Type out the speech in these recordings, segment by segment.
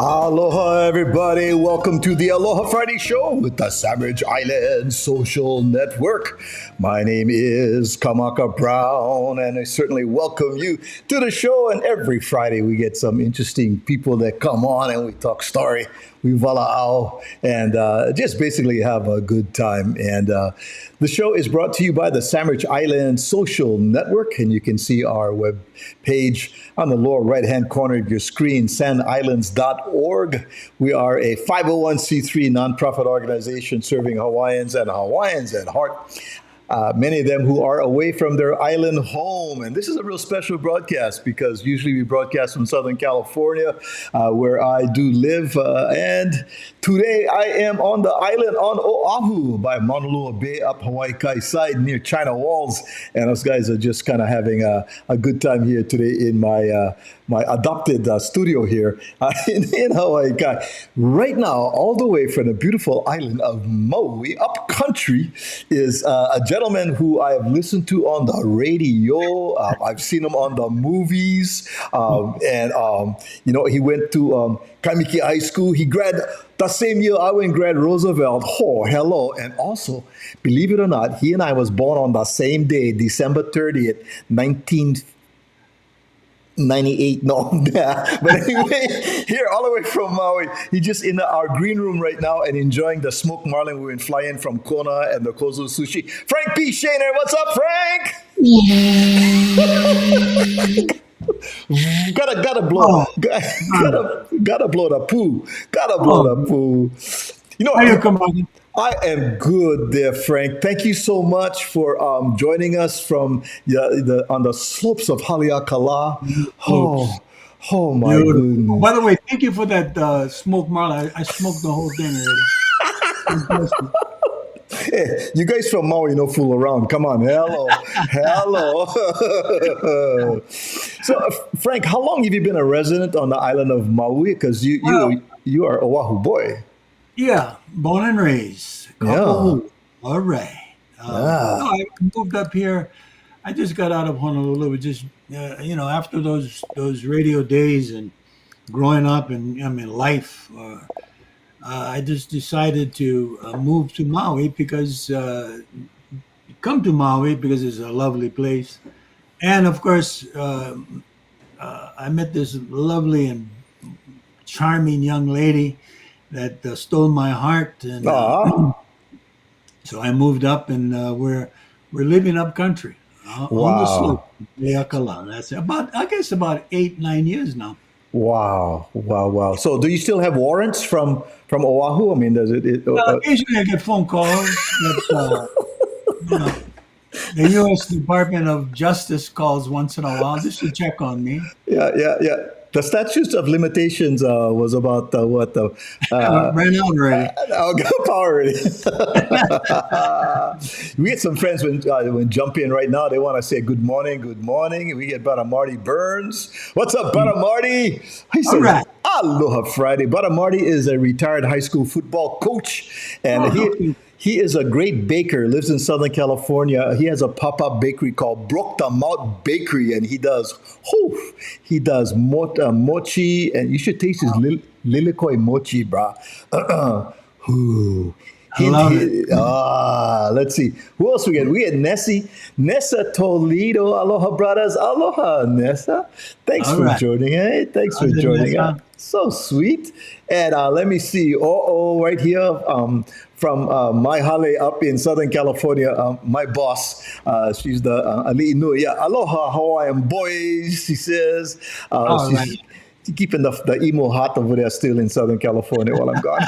Aloha, everybody. Welcome to the Aloha Friday show with the Sandwich Island Social Network. My name is Kamaka Brown, and I certainly welcome you to the show. And every Friday, we get some interesting people that come on and we talk story, we vala'au, and just basically have a good time. And the show is brought to you by the Sandwich Island Social Network, and you can see our web page on the lower right-hand corner of your screen, sandislands.org. We are a 501c3 nonprofit organization serving Hawaiians and Hawaiians at heart. Many of them who are away from their island home. And this is a real special broadcast because usually we broadcast from Southern California, where I do live. And today I am on the island on Oahu by Mauna Bay up Hawaii Kai side near China Walls. And us guys are just kind of having a good time here today in my adopted studio here in Hawaii Kai. Right now, all the way from the beautiful island of Maui, up country, is a gentleman who I have listened to on the radio. I've seen him on the movies. He went to Kaimiki High School. He the same year I went grad Roosevelt. Oh, hello. And also, believe it or not, he and I was born on the same day, December 30th, 1998. No, but anyway, here all the way from Maui. He's just in our green room right now and enjoying the smoked marlin we've been flying from Kona and the Kozu sushi. Frank P. Shaner, what's up, Frank? gotta blow, gotta blow the poo. Gotta blow the poo. You know, How you come on? I am good there, Frank. Thank you so much for joining us from on the slopes of Haleakala. Oh my goodness. By the way, thank you for that smoked marlin. I smoked the whole thing already. Hey, you guys from Maui, no fool around. Come on, hello. So, Frank, how long have you been a resident on the island of Maui? Because you are Oahu boy. Yeah, born and raised. All right. No, I moved up here. I just got out of Honolulu. Just after those radio days and growing up and life. I just decided to move to Maui because come to Maui because it's a lovely place, and of course I met this lovely and charming young lady that stole my heart, and so I moved up, and we're living up country on the slope, Leakala. That's about 8-9 years now. Wow. So, do you still have warrants from Oahu? I mean, does it? Occasionally, I get phone calls. That, the U.S. Department of Justice calls once in a while just to check on me. Yeah. The statute of limitations was about what? Ran out already. Power already. We get some friends when jump in right now. They want to say good morning. We get Brother Marty Burns. What's up, Brother Marty? He says, right. Aloha Friday. Brother Marty is a retired high school football coach, and he is a great baker, lives in Southern California. He has a pop-up bakery called Broke the Mouth Bakery, and he does mochi, and you should taste his lilikoi mochi, brah. I love it. Let's see. Who else we get? We had Nessa Toledo. Aloha, brothers. Aloha, Nessa. Thanks for joining. Hey, thanks for joining. So sweet. And let me see. Right here from my hale up in Southern California. My boss, she's the Ali'i Nui. Yeah, aloha, Hawaiian boys, she says. She's keeping the emo hot over there still in Southern California while I'm gone.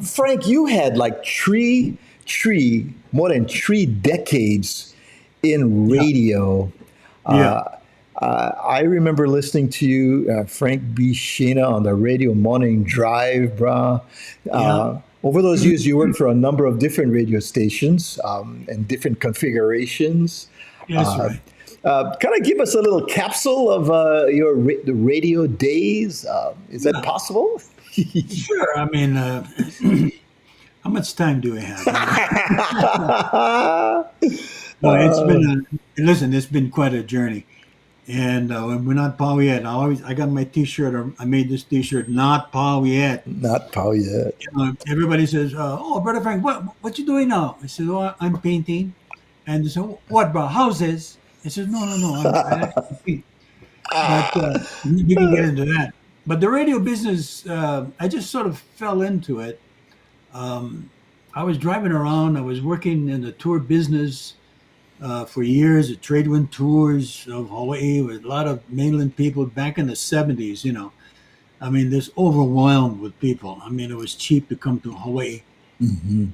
Frank, you had like more than 3 decades in radio. I remember listening to you, Frank B. Sheena, on the radio morning drive, brah. Over those years, you worked for a number of different radio stations and different configurations. Yes, right. Kind of give us a little capsule of your radio days. Is that possible? Sure. I mean, how much time do we have? Well, it's been quite a journey. And we're not Pau yet. I got my T-shirt. I made this T-shirt, not Pau yet. Not Pau yet. Everybody says, "Oh, brother Frank, what you doing now?" I said, "Oh, I'm painting." And they said, "What, bro? Houses?" I said, "No, no, no. I actually paint." But we can get into that. But the radio business, I just sort of fell into it. Um, I was driving around. I was working in the tour business for years at trade wind tours of Hawaii with a lot of mainland people back in the 70s. I mean, this overwhelmed with people. I mean, it was cheap to come to Hawaii. Hmm.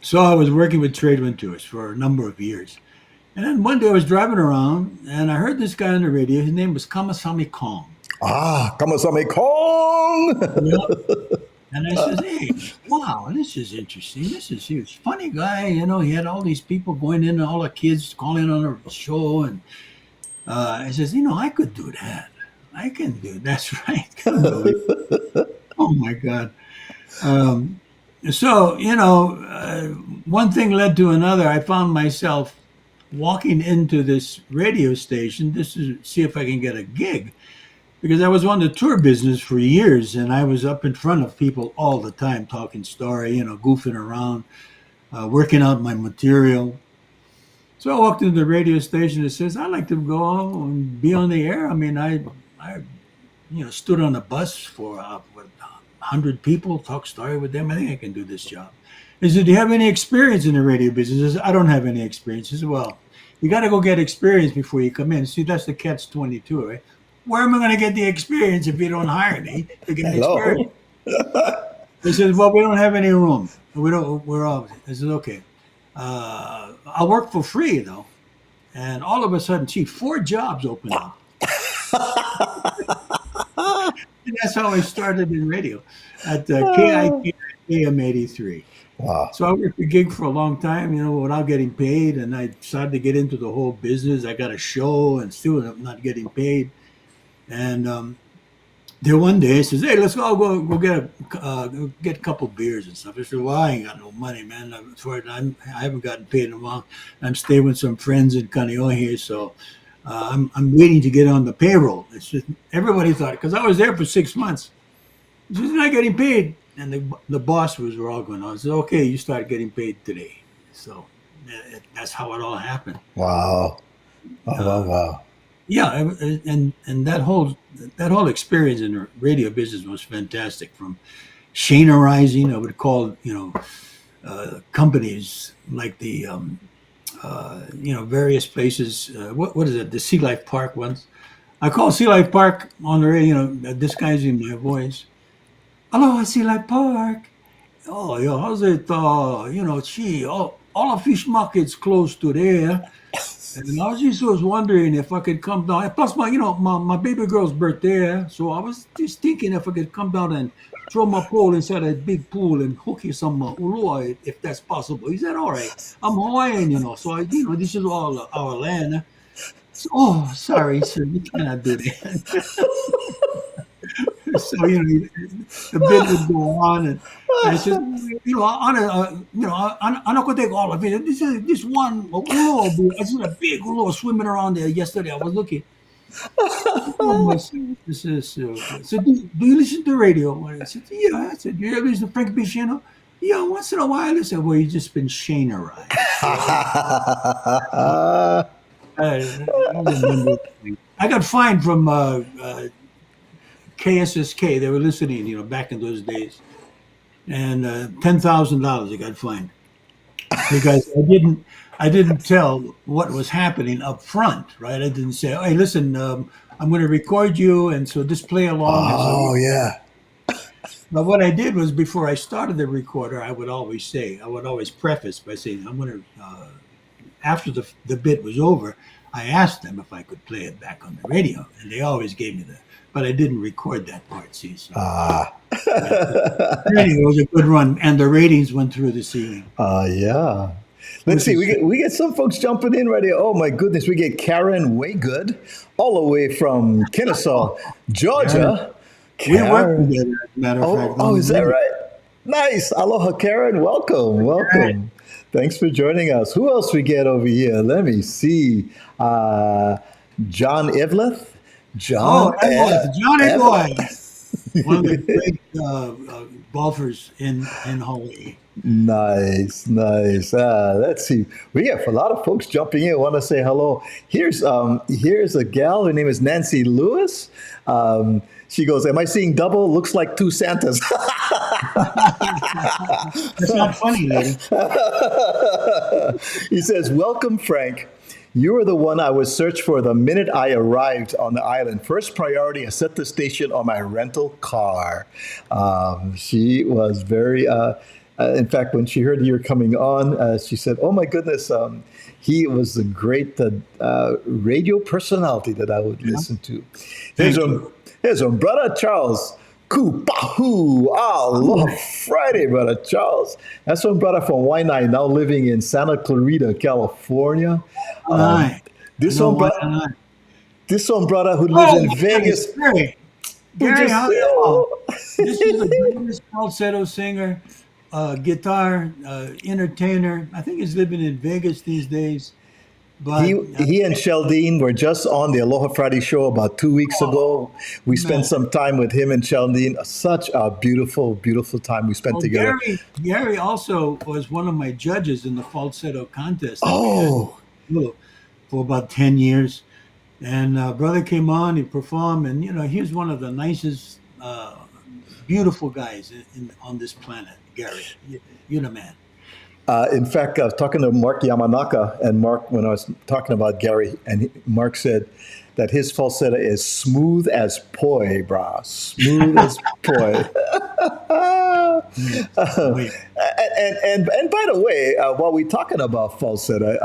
So I was working with trade wind tours for a number of years. And then one day I was driving around and I heard this guy on the radio. His name was Kamasami Kong. Kamasame Kong. Yeah. And I says, "Hey, wow, this is interesting. He was a funny guy. He had all these people going in, all the kids calling on the show. And I says, I could do that. I can do it. That's right. Can do it. Oh my God. Um, one thing led to another. I found myself walking into this radio station just to see if I can get a gig because I was on the tour business for years and I was up in front of people all the time talking story, goofing around, working out my material. So I walked into the radio station and says, "I'd like to go and be on the air." I mean, I stood on a bus for 100 people, talk story with them. I think I can do this job. He said, "Do you have any experience in the radio business?" I said, "I don't have any experience." He said, "Well, you got to go get experience before you come in." See, that's the catch 22, right? Where am I going to get the experience if you don't hire me to get Hello. experience? He says, "Well, we don't have any room. We're all." I said, "Okay. I'll work for free though." And all of a sudden, 4 jobs opened up. And that's how I started in radio at KIK AM 83. Wow. So I worked the gig for a long time, without getting paid. And I decided to get into the whole business. I got a show and still not getting paid. And there one day he says, "Hey, let's go get a couple beers and stuff." I said, "Well, I ain't got no money, man. I haven't gotten paid in a while. I'm staying with some friends in Kaneohe here, so I'm waiting to get on the payroll." It's just everybody thought because I was there for 6 months. He's not getting paid, and the boss were all going on. I said, "Okay, you start getting paid today." So that's how it all happened. Wow. Wow. Wow. Wow. Yeah, and that whole experience in the radio business was fantastic. From Shanarizing, I would call companies like the various places. What is it? The Sea Life Park ones. I call Sea Life Park on the radio, disguising my voice. "Aloha, Sea Life Park. Oh, yeah, how's it? All the fish markets closed today. And I was wondering if I could come down. Plus, my baby girl's birthday. So I was just thinking if I could come down and throw my pole inside a big pool and hook you some ulua if that's possible." He said, "All right. I'm Hawaiian, so this is all our land." So, "Oh, sorry, sir. You cannot do that." So the bid would go on, and I said, I'm not gonna take all of it. This one ulo. I seen a big ulo swimming around there yesterday. I was looking. This is so. Do you listen to radio? I said, "Yeah." I said, "Do you ever listen to Frank Bishano?" "Yeah, once in a while." I said, "Well, you just been Shanarized." I remember. I got fined from KSSK. They were listening, back in those days, and $10,000 I got fined because I didn't tell what was happening up front, right? I didn't say, "Hey, listen, I'm going to record you, and so just play along." Oh, yeah. But what I did was before I started the recorder, I would always preface by saying, "I'm going to." After the bit was over, I asked them if I could play it back on the radio, and they always gave me the. But I didn't record that part. See, so radio was a good run, and the ratings went through the ceiling. Yeah. Let's see. We get some folks jumping in right here. Oh my goodness, we get Karen Waygood all the way from Kennesaw, Georgia. We work together, as a matter of fact. Oh, is that right? Nice. Aloha, Karen. Welcome. Thanks for joining us. Who else we get over here? Let me see. John Ivleth. Oh, John John Ivleth. Edwards, one of the great golfers in Hawaii. Nice, nice. Let's see. We have a lot of folks jumping in. Want to say hello. Here's a gal. Her name is Nancy Lewis. She goes, "Am I seeing double? Looks like two Santas." That's not funny, lady. He says, "Welcome, Frank. You were the one I was searched for the minute I arrived on the island. First priority, I set the station on my rental car." She was very, in fact, when she heard you were coming on, she said, "Oh my goodness, he was a great radio personality that I would listen to." Here's a brother Charles. Kupahu. Aloha Friday, brother Charles. That's one brother from Waianae, now living in Santa Clarita, California. This one brother who lives in Vegas. Gary, this is the greatest falsetto singer, guitar, entertainer. I think he's living in Vegas these days. But he and Sheldine were just on the Aloha Friday show about 2 weeks ago. We spent some time with him and Sheldine. Such a beautiful, beautiful time we spent together. Gary also was one of my judges in the falsetto contest. For about 10 years. And brother came on, he performed, and he was one of the nicest, beautiful guys on this planet, Gary. You're the man. In fact, I was talking to Mark Yamanaka, and Mark, when I was talking about Gary, and Mark said that his falsetto is smooth as poi, brah. Smooth as poi. And by the way, while we're talking about falsetto,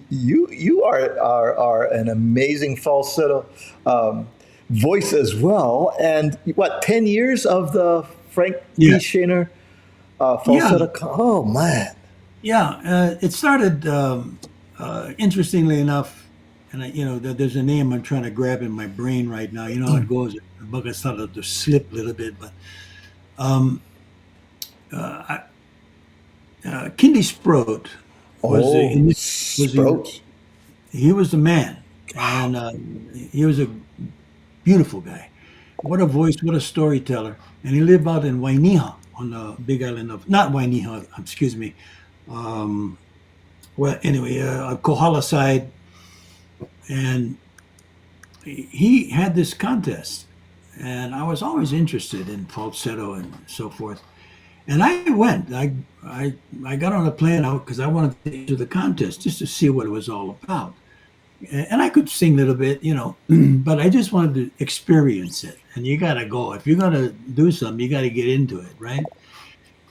you are an amazing falsetto voice as well. And 10 years of the Frank D. Shaner falsetto? Yeah. Oh, man. Yeah, it started, interestingly enough, and there's a name I'm trying to grab in my brain right now. You know how it goes. The book has started to slip a little bit, but Kindy Sproat he was the man, and he was a beautiful guy. What a voice! What a storyteller! And he lived out in Wainiha on the Big Island of excuse me. Kohala side, and he had this contest, and I was always interested in falsetto and so forth. And I went. I got on a plane out because I wanted to do the contest just to see what it was all about. And I could sing a little bit, but I just wanted to experience it. And you got to go. If you're going to do something, you got to get into it, right?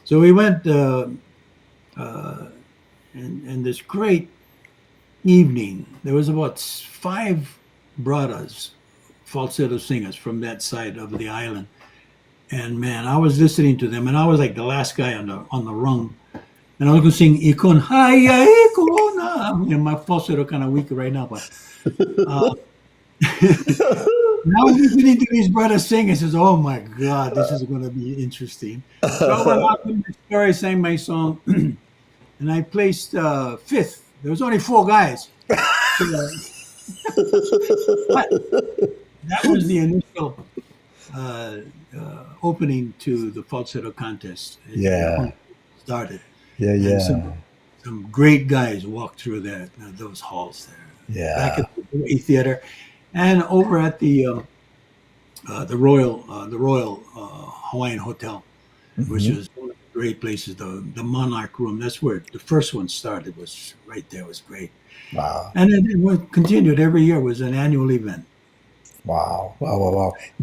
So we went, and this great evening, there was about 5 brothers, falsetto singers from that side of the island. And man, I was listening to them, and I was like the last guy on the rung. And I was going to sing Ikon Haya Ikona. My falsetto kind of weak right now, but now we're listening to these brothers sing. It says, "Oh my God, this is going to be interesting." So I went out in the story, sang my song, and I placed 5th. There was only 4 guys. But that was the initial opening to the falsetto contest. It started. And some great guys walked through those halls there. Yeah. Back at the Hawaii Theater, and over at the Royal Hawaiian Hotel, which is one of the great places. The Monarch Room. That's where the first one started. Was right there. It was great. Wow. And then it continued every year. It was an annual event. Wow.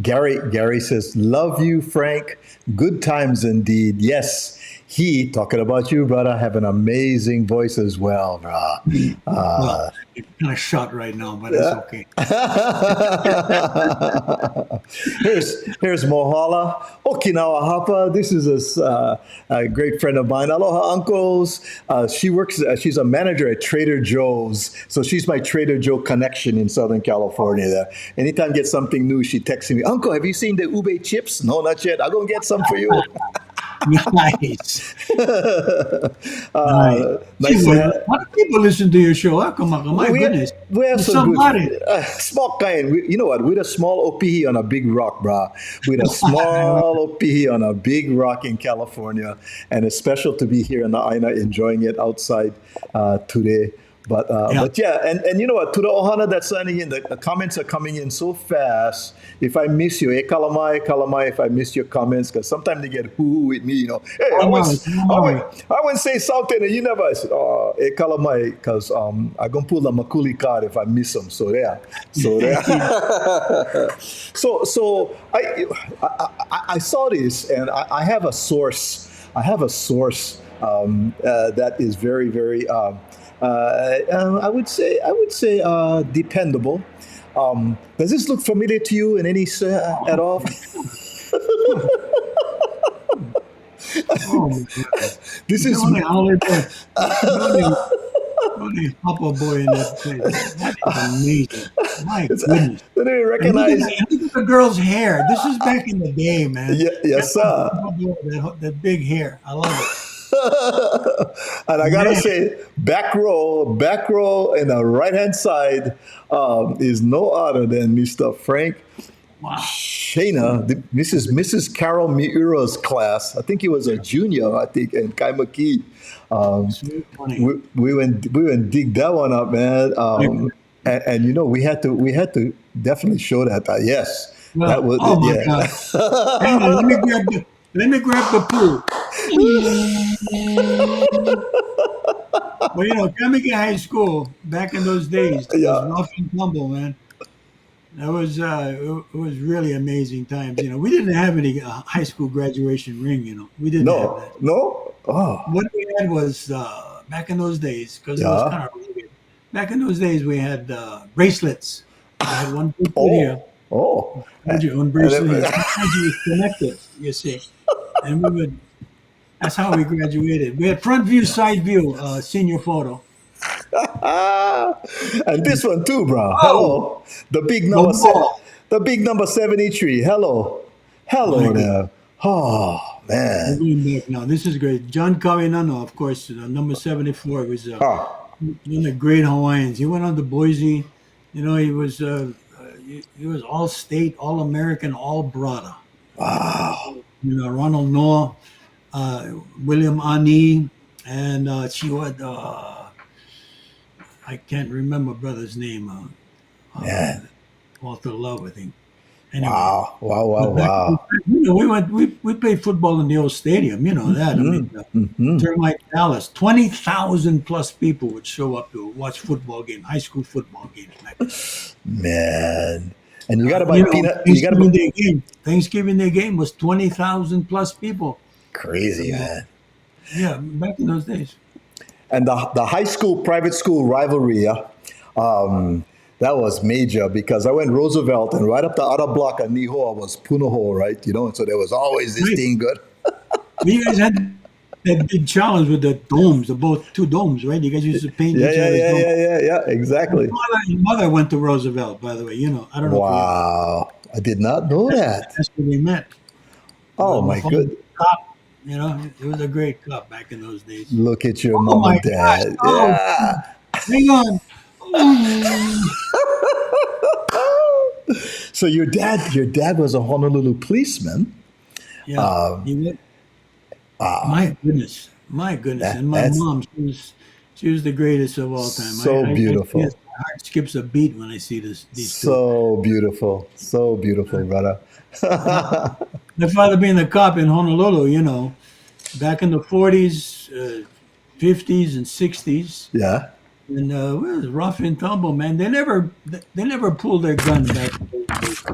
Gary says, "Love you, Frank. Good times indeed." Yes, he, talking about you, brother, have an amazing voice as well, brah. Well, it's kind of shot right now, but it's okay. Here's Mohala, Okinawa Hapa. This is a great friend of mine. Aloha, uncles. She's a manager at Trader Joe's. So she's my Trader Joe connection in Southern California there. Anytime I get something new, she texts me, "Uncle, have you seen the ube chips?" "No, not yet. I'm going to get some for you." Nice. Nice. Gee, Nice to well, have. a lot of people listen to your show. Huh? Come on, my goodness. We have There's some good somebody. small kind. You know what? With a small OPE on a big rock, brah. With a small OPE on a big rock in California, and it's special to be here in the Aina enjoying it outside today. Yeah. But yeah, and you know what? To the ohana that's signing in, the comments are coming in so fast. If I miss you, kalamai, kalamai. If I miss your comments, because sometimes they get hoo with me. You know, hey, Oh, Maui. Oh, Maui. I wouldn't say something, and you never. I said, oh, kalamai, because I gonna pull the makuli card if I miss them. So there, so there. So I saw this, and I have a source. I have a source that is very very. I would say dependable. Does this look familiar to you in any at all? Oh, my goodness. This is Only holiday. Only Papa boy in that place. That is amazing. My goodness. don't even And look at recognize. that. And look at the girl's hair. This is back in the day, man. Yes, sir. That big hair. I love it. And I gotta Man. say, back row, in the right hand side is no other than Mr. Frank Wow. Shana. This is Mrs. Carol Miura's class. I think he was a junior. I think in Kaimaki. So funny. We went dig that one up, man. And you know we had to definitely show that. Yes, Well, that was oh my yeah. God. Hang on, let me grab the pool. Well, Kamiki High School back in those days was Yeah. rough and tumble, man. That was it was really amazing times. We didn't have any high school graduation ring. We didn't have No, that. no. Oh, What we had was back in those days because it was yeah. kind of rugged. Back in those days, we had bracelets. I had one put here. Oh, oh. Had your own bracelet here. Sometimes you would connect it. You see, and we would. That's how we graduated. We had front view, side view, senior photo. And this one too, bro. Oh, Hello, the big no number ball. the big number 73. Hello, My hello God. there. Oh We're man. going back now. This is great. John Karinano, of course, number 74 was Oh, one of the great Hawaiians. He went on to Boise. He was all state, all American, all Brada. wow. Ronald Noah, William Ani, and she had, I can't remember brother's name. Man. Walter Love, I think. Anyway, Wow. Wow. Wow. but back then, Wow. we played football in the old stadium. You know that. I mean, Hmm. Termite Dallas, 20,000 plus people would show up to watch football games, high school football games back then. Man. And you gotta buy peanut. You gotta Thanksgiving buy Day game. Thanksgiving Day game was 20,000 plus people. crazy, man. Yeah, back in those days. And the high school private school rivalry, yeah, that was major because I went Roosevelt and right up the other block of Nihoa was Punaho, right? So there was always this Right. thing good. You guys had that big challenge with the domes, both two domes, right? You guys used to paint Yeah, each yeah, other's yeah, domes. yeah, yeah, yeah. Exactly. Your mother went to Roosevelt, by the way. I don't know if you. Wow, I did not know that. That's where we met. Oh My my father was good. a cop. It was a great cop back in those days. Look at your Oh mom my and gosh! dad. Oh, Yeah. hang on. Mm. So your dad was a Honolulu policeman. Yeah, he went. My goodness, That and my that's mom, she was the greatest of all time. so beautiful. Yes, my heart skips a beat when I see these two. So beautiful, brother. My father being a cop in Honolulu, back in the 40s, 50s, and 60s, Yeah. and it was rough and tumble, man. They never pulled their gun back in those days.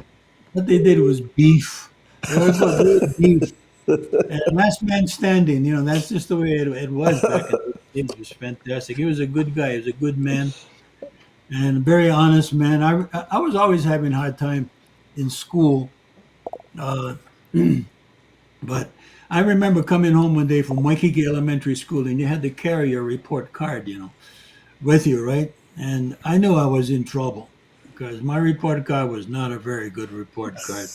What they did was beef. They always was beef. And last man standing, that's just the way it was back in the day. It was fantastic. He was a good guy. He was a good man and a very honest man. I was always having a hard time in school, uh, but I remember coming home one day from Waikiki Elementary School, and you had to carry your report card, with you, right? And I knew I was in trouble because my report card was not a very good report card.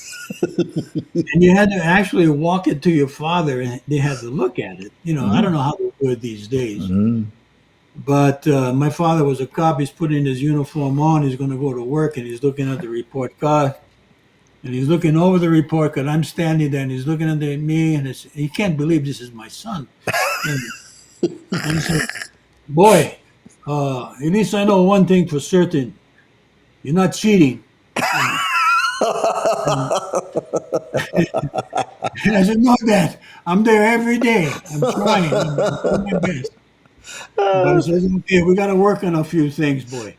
And you had to actually walk it to your father, and they had to look at it. I don't know how they do it these days. Mm. But my father was a cop. He's putting his uniform on. He's going to go to work, and he's looking at the report card. And he's looking over the report card. I'm standing there, and he's looking at me, and he can't believe this is my son. And he said, "Boy, at least I know one thing for certain. You're not cheating." And I said, "No, Dad. I'm there every day. I'm trying. I'm doing my best." But he says, "Okay, we got to work on a few things, boy."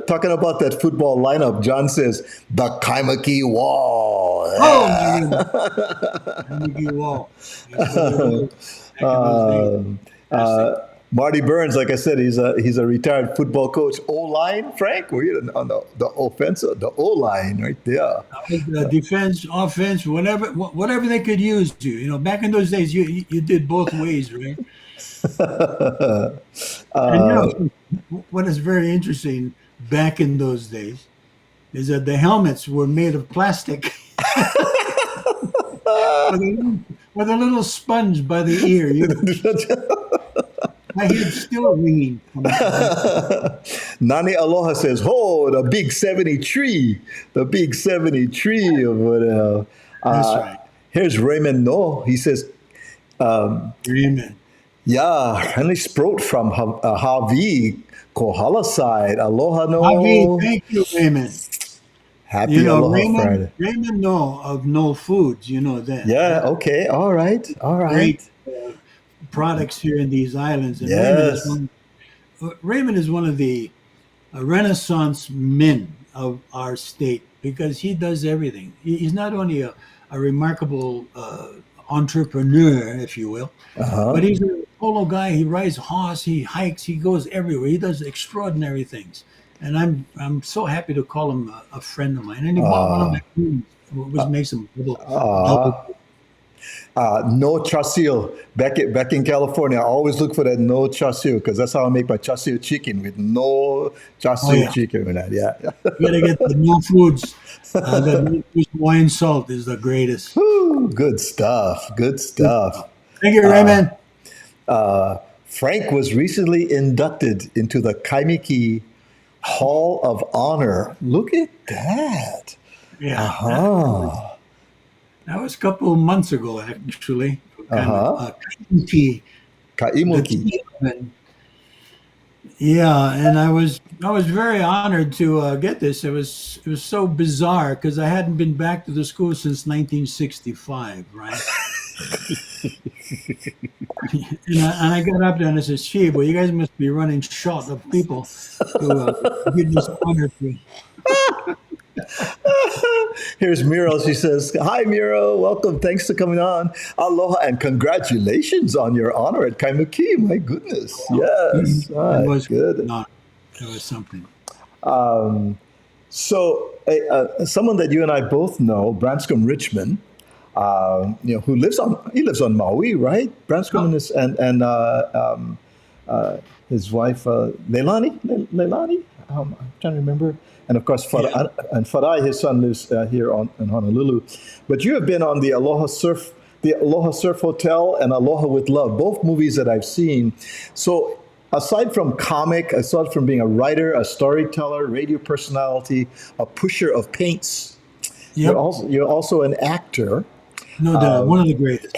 Talking about that football lineup, John says, the Kaimaki Wall. Oh, my goodness. Kaimaki Wall. That's what it was back in those days. Marty Burns, like I said, he's a retired football coach. O-line, Frank? Were you on the offensive, the O-line right there? Defense, offense, whatever they could use you. Back in those days, you did both ways, right? And what is very interesting back in those days is that the helmets were made of plastic with a little sponge by the ear. My head's still ringing. Nani Aloha says, "Oh, the big 73, the big 73 of whatever." That's right. Here's Raymond No. He says, Raymond. "Yeah, Henry Sproat from Hawaii, Kohala side. Aloha no." Javi, thank you, Raymond. Happy Aloha Friday. Raymond No of No Foods, you know that. Yeah. Okay. All right. Great products here in these islands. And Yes. Raymond is one of the Renaissance men of our state because he does everything. He's not only a remarkable entrepreneur, if you will, but he's a polo guy. He rides horse, he hikes, he goes everywhere. He does extraordinary things, and I'm so happy to call him a friend of mine. And he bought one of my creams, which makes him double. No chassil. Back in California, I always look for that no chassil because that's how I make my chassil chicken with no chassil chicken with that. Yeah. You gotta get the No Foods. The Hawaiian salt is the greatest. Woo, good stuff. Good stuff. Thank you, Raymond. Frank was recently inducted into the Kaimiki Hall of Honor. Look at that. Yeah. That was a couple of months ago, actually. Kaimuki. Yeah, and I was very honored to get this. It was so bizarre because I hadn't been back to the school since 1965, right? and I got up there and I said, "Gee, well, you guys must be running short of people to give this honor to." Here's Miro. She says, "Hi, Miro. Welcome. Thanks for coming on. Aloha and congratulations on your honor at Kaimuki. My goodness. Yes. It was good. Not, it was something. So, someone that you and I both know, Branscombe Richmond, who lives on Maui, right? Branscombe and his wife, Leilani. I'm trying to remember. And of course, Farai, his son, lives here in Honolulu. But you have been on the Aloha Surf Hotel and Aloha with Love, both movies that I've seen. So aside from being a writer, a storyteller, radio personality, a pusher of paints, you're also an actor. No doubt, one of the greatest.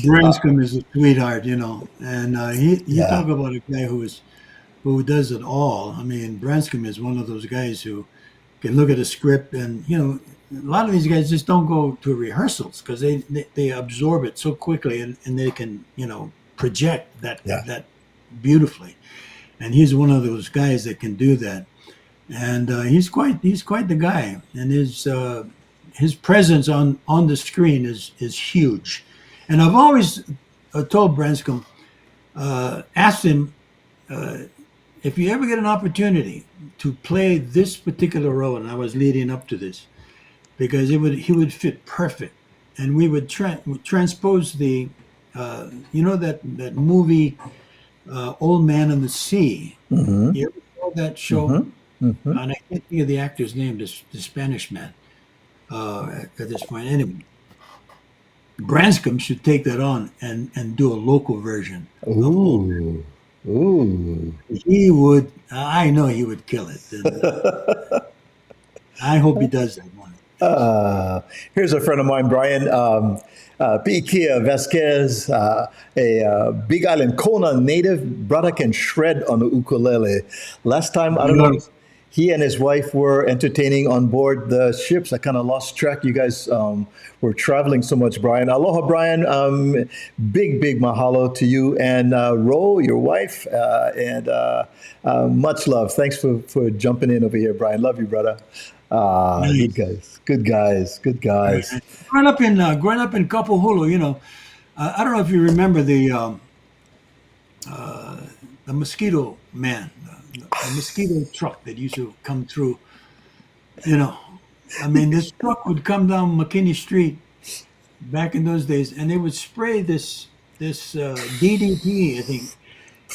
Branscombe is a sweetheart, and you talk about a guy who does it all. I mean, Branscombe is one of those guys who can look at a script, and a lot of these guys just don't go to rehearsals because they absorb it so quickly, and they can project that beautifully. And he's one of those guys that can do that, and he's quite the guy, and his presence on the screen is huge. And I've always told Branscombe, asked him, if you ever get an opportunity to play this particular role, and I was leading up to this, because he would fit perfect, and we would transpose the, that movie Old Man and the Sea. Mm-hmm. You ever saw that show? Mm-hmm. Mm-hmm. And I can't think of the actor's name, the Spanish man, at this point. Anyway, Branscombe should take that on and do a local version of Old Man. Ooh. Ooh. He would, I know he would kill it. And I hope he does that one of these days. Uh, Here's a friend of mine, Brian. P. Kia Vasquez, Big Island Kona native, brother can shred on the ukulele. Last time, I don't know, Beautiful. he and his wife were entertaining on board the ships. I kind of lost track. You guys were traveling so much, Brian. Aloha, Brian. Big mahalo to you and Ro, your wife, and much love. Thanks for jumping in over here, Brian. Love you, brother. Good Nice. guys, good guys, good Right. guys. Growing up in Kapahulu, I don't know if you remember the mosquito man, the mosquito truck that used to come through. You know, I mean, this truck would come down McKinney Street back in those days, and they would spray this DDT, I think,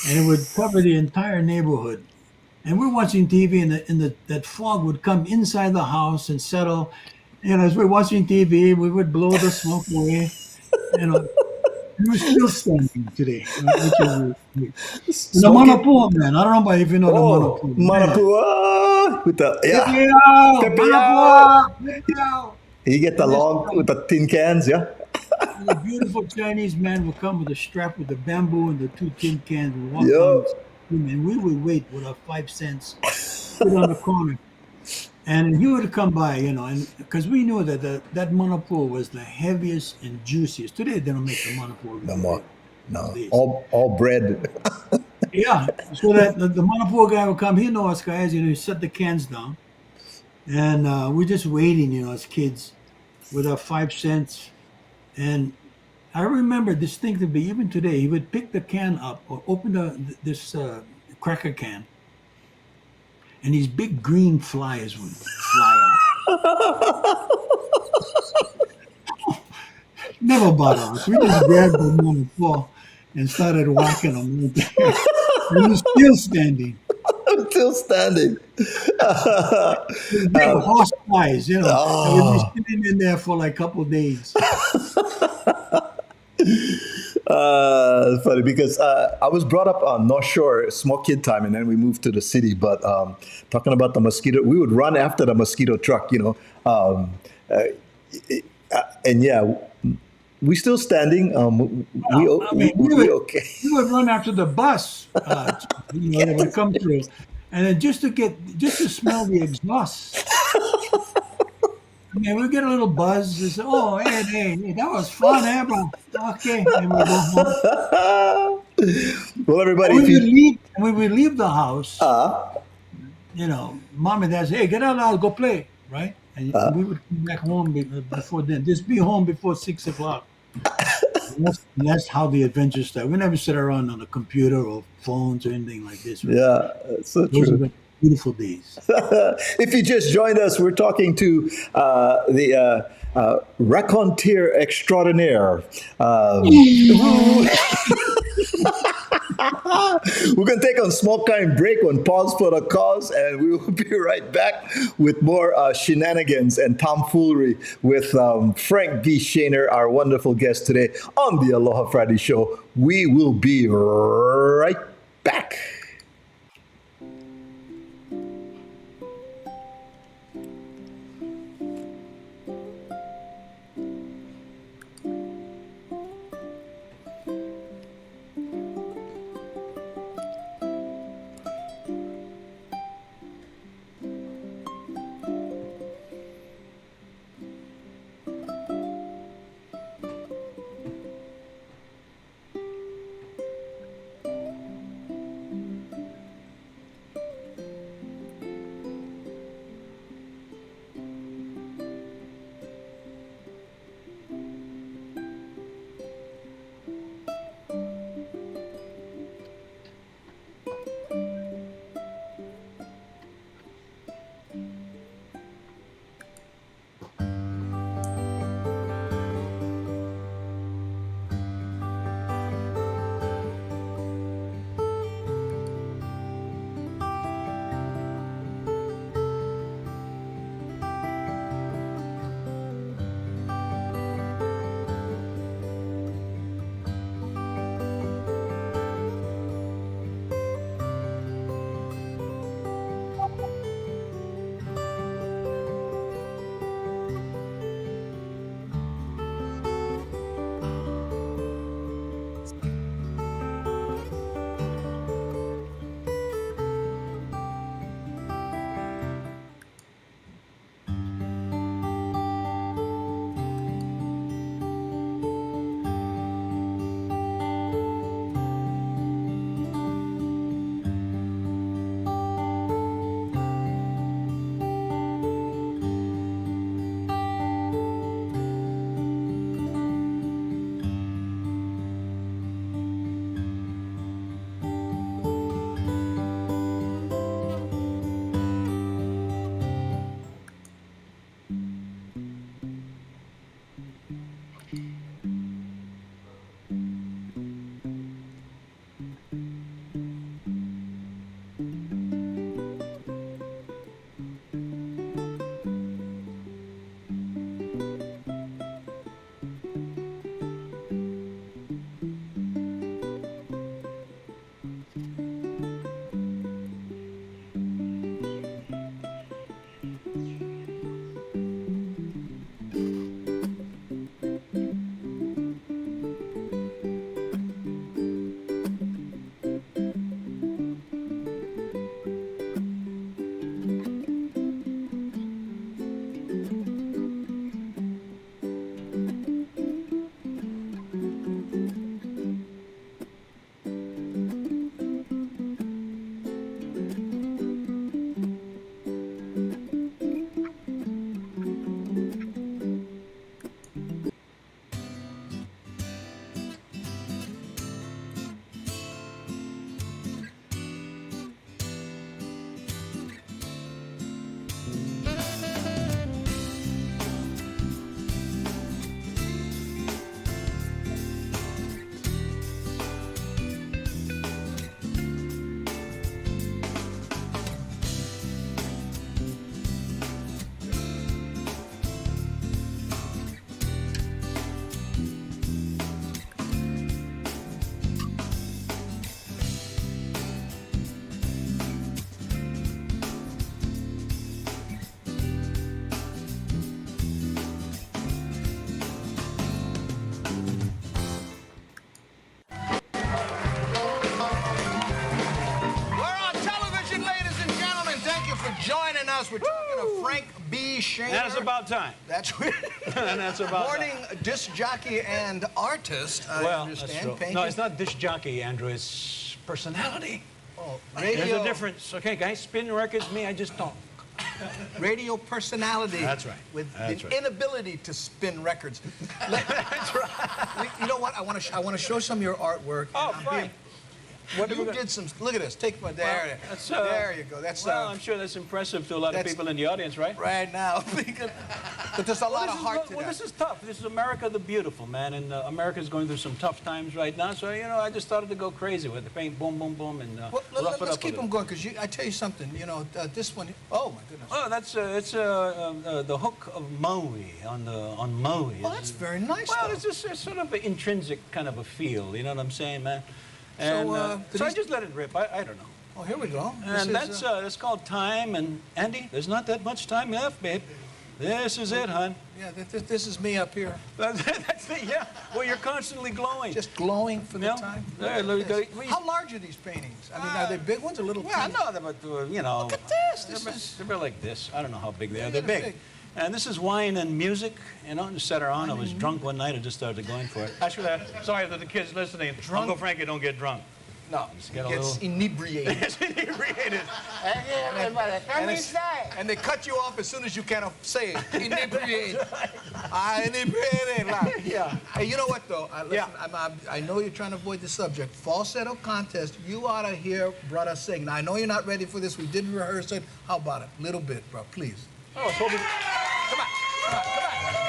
and it would cover the entire neighborhood. And we're watching TV, and that fog would come inside the house and settle. As we're watching TV, we would blow the smoke away. You know, and we're still standing today, which is weird. And the Smoky. Manapua man, I don't know about if you know the Oh, Manapua man. Manapua with the yeah, Pepeo, Pepeyao. Manapua, Pepeo. You get the And this long with the tin cans, yeah. the beautiful Chinese man would come with a strap with the bamboo and the two tin cans and walk down Yo, the street, and we would wait with our 5 cents, sit on the corner. And he would come by, and because we knew that that Manapur was the heaviest and juiciest. Today they don't make the Manapur no very more, good no, nowadays. all bread. Yeah, so that the Manapur guy would come. He know us guys, he set the cans down, and we're just waiting, as kids, with our 5 cents. And I remember distinctively, even today, he would pick the can up or open this cracker can, and these big green flies would fly out. Never bothered us. We just grabbed them on the floor and started whacking them right there. And we're still standing. I'm still standing. These big horse flies, and we'd be Oh, sitting in there for like a couple of days. it's funny because I was brought up on North Shore, small kid time, and then we moved to the city. But talking about the mosquito, we would run after the mosquito truck, uh, and yeah, we still standing. Well, I mean, We okay. we would run after the bus, that would come through, and then just to smell the exhaust. I mean, we get a little buzz. And say, "Oh, hey, that was fun, bro?" Okay, and we go home. Well, everybody, And if you we would leave the house. uh, Mom and dad say, "Hey, get out now, go play," right? And we would come back home before then. Just be home before 6 o'clock. And that's how the adventures start. We never sit around on a computer or phones or anything like this, right? yeah, it's so Those are true. the beautiful days. If you just joined us, we're talking to the raconteur extraordinaire. We're going to take a small kind break on pause for the cause, and we will be right back with more shenanigans and tomfoolery with Frank B. Shaner, our wonderful guest today on the Aloha Friday show. We will be right back. us. We're talking to Frank B. Shaner. And it's about time. That's right. And that's about Morning disc jockey and artist, I Well, understand. that's true. Painting. No, it's not disc jockey, Andrew. It's personality. Oh, There's radio, a difference. Okay, guys, spin records, me, I just talk. radio personality. That's right. With That's the right. inability to spin records. That's right. You know what? I want to show some of your artwork. Oh, And fine. What You did some. Look at this. Take my there. That's, there you go. That's well, I'm sure that's impressive to a lot of that's- people in the audience, right? right now. But there's a lot of heart to Well, that. this is tough. This is America the Beautiful, man, and America's going through some tough times right now. So, you know, I just started to go crazy with the paint, boom, boom, boom, and Well, rough it let's up a keep little. them going, because I tell you something. You know, this one. Oh my goodness. Oh, that's the hook of Maui on Maui. Oh, that's very nice. Well, though. it's just it's sort of an intrinsic kind of a feel. You know what I'm saying, man? And did so I he- just let it rip. I don't know. Oh, here we go. And that's called time. And Andy, there's not that much time left, babe. This is it, hon. yeah. This is me up here, That's it, yeah. Well, you're constantly glowing. just glowing for the Yeah. time. There, look, How large are these paintings? I mean, are they big ones or little? Well, tiny? no, they're about, you know. Look at this. They're This about- is. they're about like this. I don't know how big they are. Yeah, They're they're big. big. And this is wine and music. You know, just set her on. I was drunk one night. I just started going for it. Actually, sorry to the kids listening. Uncle Frankie don't get drunk. No, get a gets little- inebriated. Yes, inebriated. And they cut you off as soon as you kind of say it. Inebriated. Inebriated. Right. Yeah. Hey, you know what though? Listen, Yeah. I know you're trying to avoid the subject. Falsetto contest. You ought to hear brother sing. Now I know you're not ready for this. We did rehearse it. How about it? Little bit, bro. Please. Oh, it's hoping. Come on.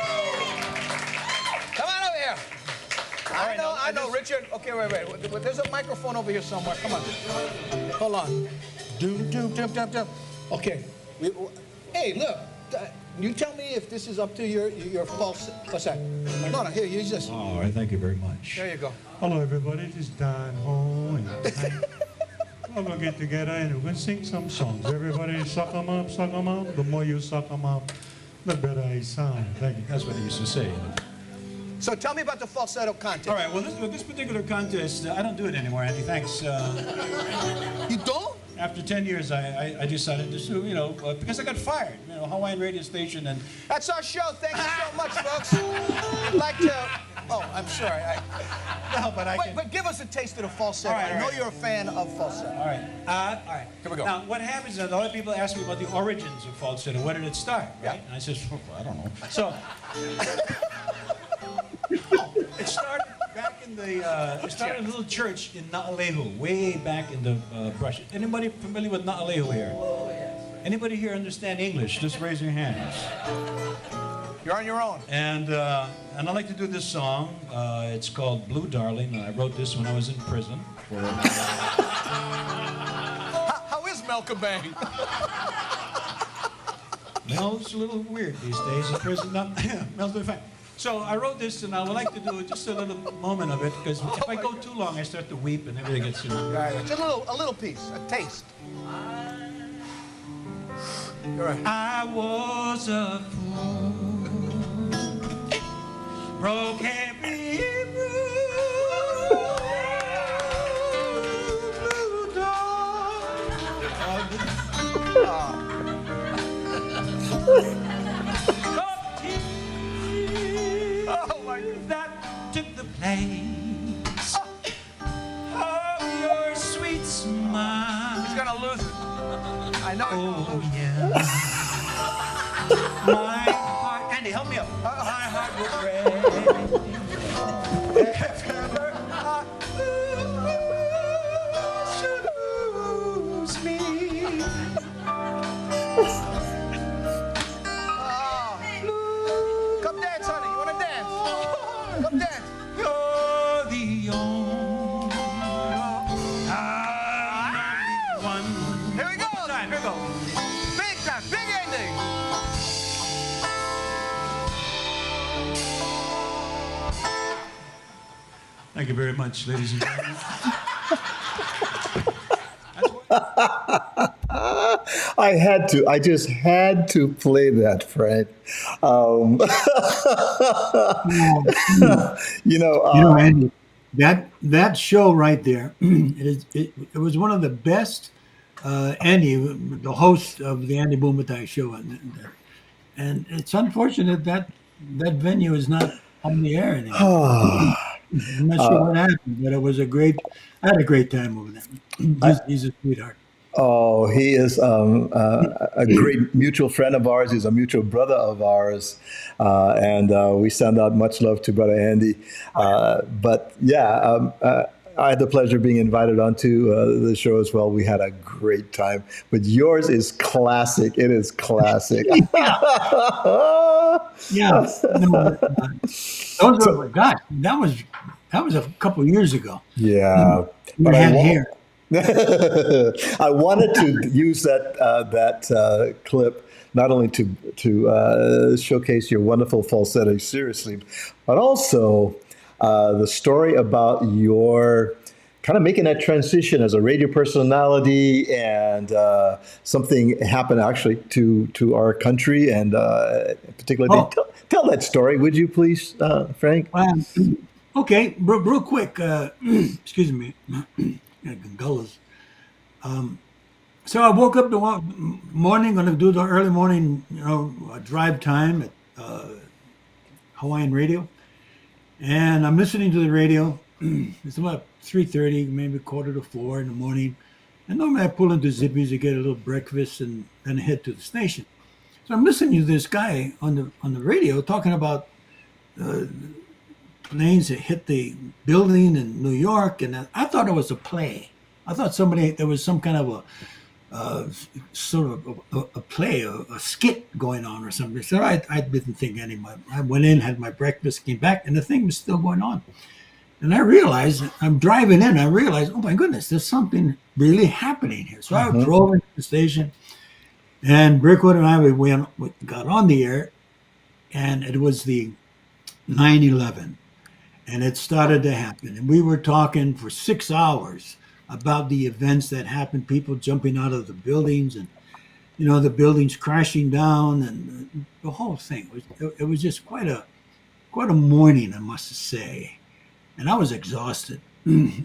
Come on over here. right, now, I know, Richard. Okay, wait. There's a microphone over here somewhere. Come on. Hold on. Doom. Okay. Hey, look. You tell me if this is up to your false. What's that? No, here, use this. All right, thank you very much. There you go. Hello, everybody. This is Don Ho. And we're going to get together and we're going to sing some songs. Everybody suck 'em up, suck 'em up. The more you suck 'em up, the better I sound. Thank you. That's what they used to say. So tell me about the falsetto contest. All right. Well, this particular contest, I don't do it anymore, Andy. Thanks. You don't? After 10 years, I decided to sue. You know, because I got fired. You know, Hawaiian radio station and. That's our show. Thank you so much, folks. I'd like to. Oh, I'm sorry. No, but I Wait, can. but give us a taste of the falsetto. All right, I know all right. you're a fan of falsetto. All right. All right. Here we go. Now, what happens is a lot of people ask me about the origins of falsetto. Where did it start? Right? Yeah. And I says, oh, I don't know. So, it started back in the. It started in a little church in Naalehu, way back in the brush. Anybody familiar with Naalehu here? Anybody here understand English? Just raise your hands. You're on your own. And I like to do this song. It's called Blue Darling. And I wrote this when I was in prison. How is Malcolm Bang? Mel's a little weird these days in prison. No, Mel's doing fine. So I wrote this, and I would like to do just a little moment of it, because if I go too long, I start to weep, and everything gets, you know. Right. Just a little piece, a taste. You're right. I was a fool, broke every rule, blue dog. Oh my goodness. That took the place of your sweet smile. He's gonna lose it. I know. Oh yeah. My heart, Andy, help me up. My heart will break. If ever I should lose me. Come dance, honey. You wanna dance? Come dance. You're the only one. Here we go. Here we go. Big time, big ending. Thank you very much, ladies and gentlemen. I just had to play that, Frank. Andy, that show right there, it was one of the best Andy, the host of the Andy Bumatai show, and it's unfortunate that that venue is not on the air anymore. I'm not sure what happened, but it was a great. I had a great time over there. He's a sweetheart. Oh, he is a great mutual friend of ours. He's a mutual brother of ours, and we send out much love to Brother Andy. But yeah, I had the pleasure of being invited onto the show as well. We had a great time. But yours is classic. It is classic. Yeah, no, those were gosh, that was a couple years ago. Yeah, You but had hair. I wanted to use that clip not only to showcase your wonderful falsetto, seriously, but also the story about your kind of making that transition as a radio personality, and something happened actually to our country, and particularly tell that story, would you please, Frank? Okay, real quick. Excuse me. Gullas. So I woke up the morning, going to do the early morning, drive time at Hawaiian radio, and I'm listening to the radio. It's about 3:30, maybe 3:45 in the morning, and normally I pull into Zippy's to get a little breakfast and then head to the station. So I'm listening to this guy on the radio talking about planes that hit the building in New York, and I thought it was a play. I thought there was some kind of a play, a skit going on or something. So I didn't think anymore. I went in, had my breakfast, came back, and the thing was still going on. And I realized, I'm driving in, I realized, oh my goodness, there's something really happening here. So I drove into the station, and Brickwood and I, we got on the air, and it was the 9/11. And it started to happen. And we were talking for 6 hours about the events that happened, people jumping out of the buildings, and, the buildings crashing down, and the whole thing. It was just quite a morning, I must say. And I was exhausted.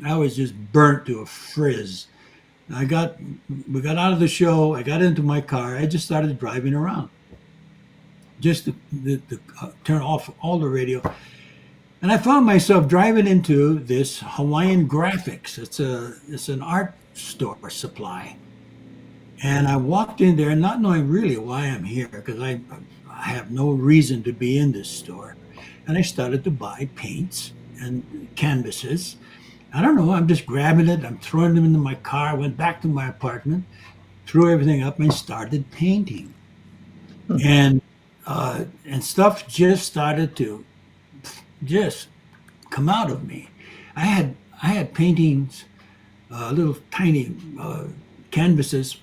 I was just burnt to a frizz. We got out of the show. I got into my car. I just started driving around, just to turn off all the radio. And I found myself driving into this Hawaiian Graphics. It's an art store supply. And I walked in there not knowing really why I'm here, because I have no reason to be in this store. And I started to buy paints and canvases. I don't know, I'm just grabbing it, I'm throwing them into my car, went back to my apartment, threw everything up, and started painting. And stuff just started to just come out of me. I had paintings, little tiny canvases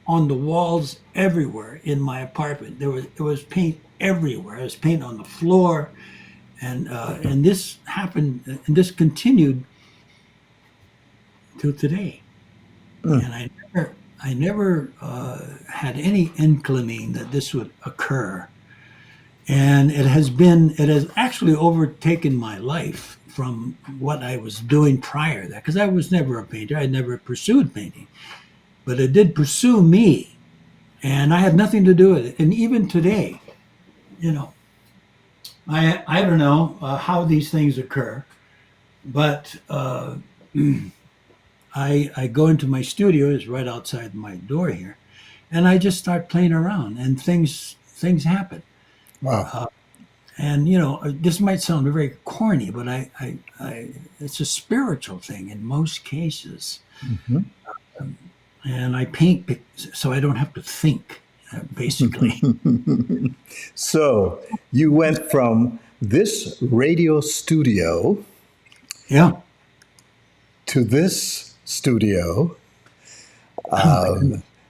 on the walls everywhere in my apartment. There was paint everywhere. There was paint on the floor, and this happened, and this continued to today. And I never had any inkling that this would occur. And it has actually overtaken my life from what I was doing prior to that, because I was never a painter. I never pursued painting, but it did pursue me, and I had nothing to do with it. And even today, I don't know how these things occur, but I go into my studio, it's right outside my door here, and I just start playing around, and things happen. Wow. And this might sound very corny, but it's a spiritual thing in most cases. And I paint so I don't have to think, basically. So you went from this radio studio, to this studio,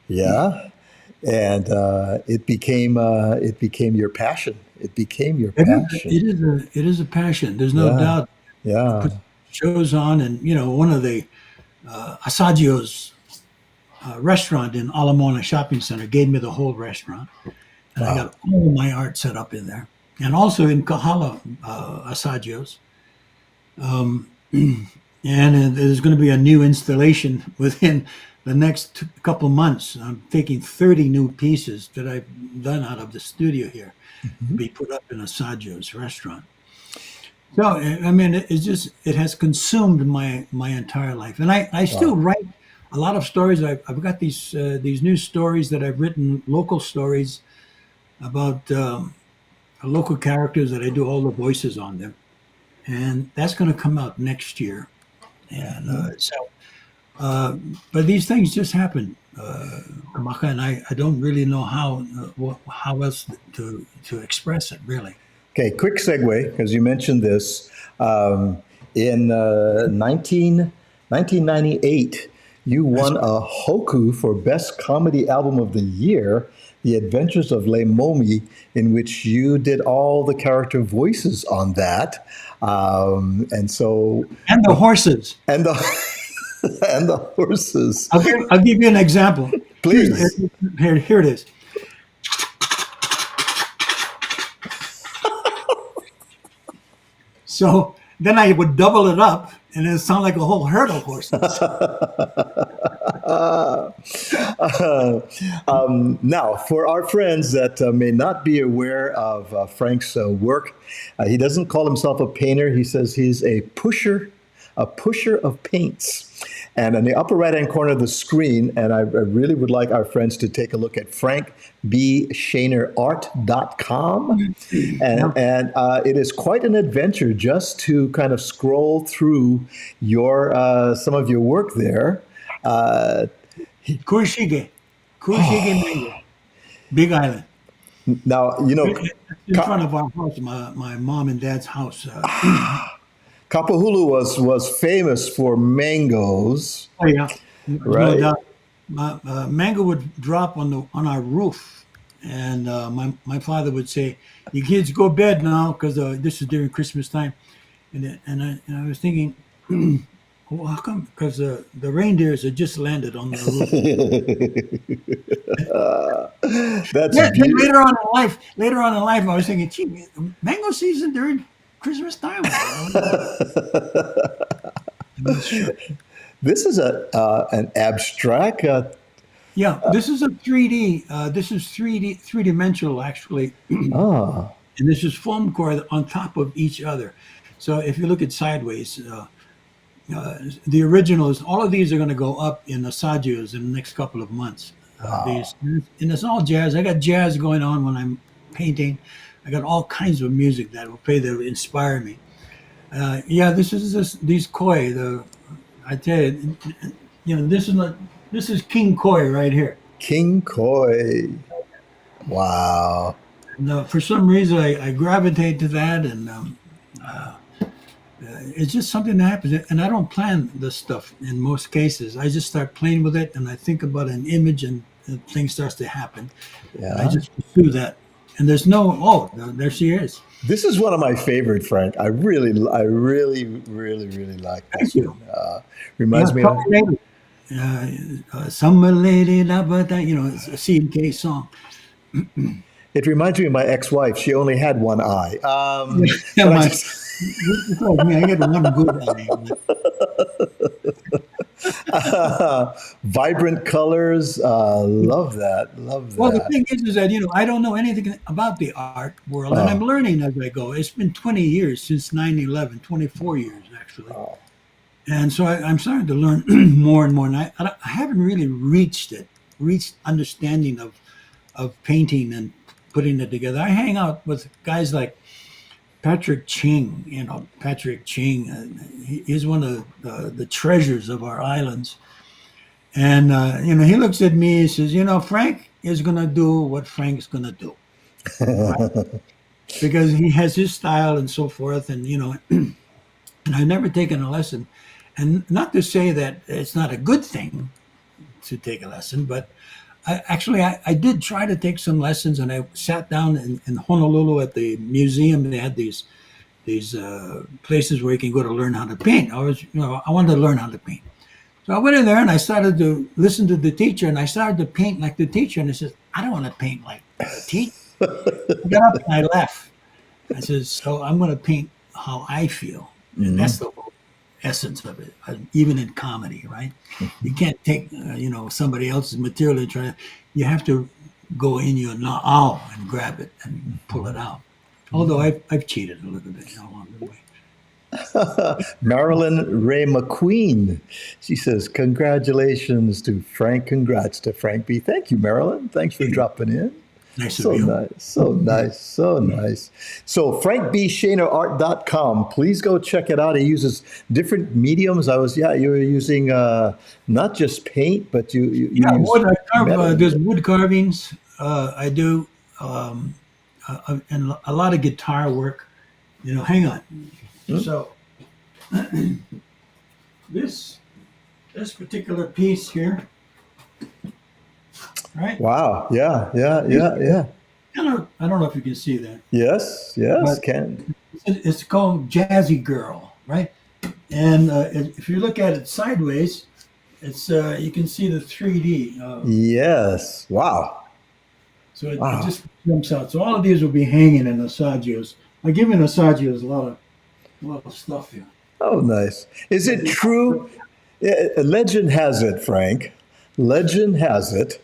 yeah. And it became your passion. It became your passion. It is a passion. There's no doubt. Yeah. Put shows on, and one of the Asagio's restaurant in Ala Moana Shopping Center gave me the whole restaurant, and I got all my art set up in there, and also in Kahala Asagio's. And there's going to be a new installation within the next couple months, I'm taking 30 new pieces that I've done out of the studio here to be put up in a Saggio's restaurant. So, I mean, it has consumed my entire life. And I still write a lot of stories. I've got these new stories that I've written, local stories about local characters that I do all the voices on them. And that's going to come out next year. And but these things just happen, Kamaka, and I don't really know how else to express it, really. Okay, quick segue, because you mentioned this. In 1998, you won a Hoku for Best Comedy Album of the Year, The Adventures of Leimomi, in which you did all the character voices on that. And the horses. And the and the horses. I'll give you an example. Please. Here it is. So then I would double it up, and it would sound like a whole herd of horses. Now, for our friends that may not be aware of Frank's work, he doesn't call himself a painter. He says he's a pusher of paints. And in the upper right-hand corner of the screen, and I really would like our friends to take a look at frankbshainerart.com. And it is quite an adventure just to kind of scroll through some of your work there. Kurashige Mango, Big Island. Now, in front of our house, my mom and dad's house. Kapahulu was famous for mangoes. Oh yeah, right. No doubt. Mango would drop on our roof, and my father would say, "You kids go bed now," because this is during Christmas time, and I was thinking, well, how come? Because the reindeers had just landed on the roof. That's later on in life, I was thinking, gee, mango season during Christmas time. This is an abstract. This is a 3D. This is 3-dimensional actually. Ah. And this is foam core on top of each other. So if you look at sideways, the originals, all of these are going to go up in the Saggio's in the next couple of months. And it's all jazz. I got jazz going on when I'm painting. I got all kinds of music that will play that will inspire me. These koi. I tell you, this is King Koi right here. King Koi. Wow. And, for some reason, I gravitate to that, and it's just something that happens. And I don't plan this stuff in most cases. I just start playing with it, and I think about an image, and the thing starts to happen. Yeah. I just pursue that. And there's there she is. This is one of my favorite, Frank. I really like this one. Reminds me of Summer Lady, it's a C&K song. It reminds me of my ex-wife. She only had one eye. I get one good eye. Vibrant colors. Love that. Well, the thing is that, I don't know anything about the art world, and I'm learning as I go. It's been 20 years since 9/11, 24 years, actually. And so I'm starting to learn more and more. And I haven't really reached understanding of painting and putting it together. I hang out with guys like Patrick Ching. Patrick Ching, he's one of the treasures of our islands. And, he looks at me and says, Frank is going to do what Frank's going to do. Right? Because he has his style and so forth. And, and I've never taken a lesson. And not to say that it's not a good thing to take a lesson, but I did try to take some lessons, and I sat down in Honolulu at the museum. They had these places where you can go to learn how to paint. I wanted to learn how to paint. So I went in there and I started to listen to the teacher, and I started to paint like the teacher. And I said, I don't want to paint like the teacher. I got up and I left. I said, so I'm going to paint how I feel. And that's the whole essence of it, even in comedy, right? You can't take somebody else's material and try. You have to go in your na'au and grab it and pull it out. Although I've cheated a little bit along the way. Marilyn Ray McQueen. She says, congratulations to Frank. Congrats to Frank B. Thank you, Marilyn. Thanks for dropping in. Nice So of you. nice, so nice, so nice. So frankbshainerart.com. Please go check it out. He uses different mediums. You were using not just paint, but you use Wood. I carve, metal. there's wood carvings. I do, and a lot of guitar work. Hang on. So this particular piece here, right? Wow. Yeah. I don't know if you can see that. Yes. But- Can. It's called Jazzy Girl, right? And if you look at it sideways, it's you can see the 3D. Yes. Wow. So it Wow. just jumps out. So all of these will be hanging in Asagios. I give in Asagios a lot of stuff here. Oh, nice. Is it true? Legend has it, Frank. Legend has it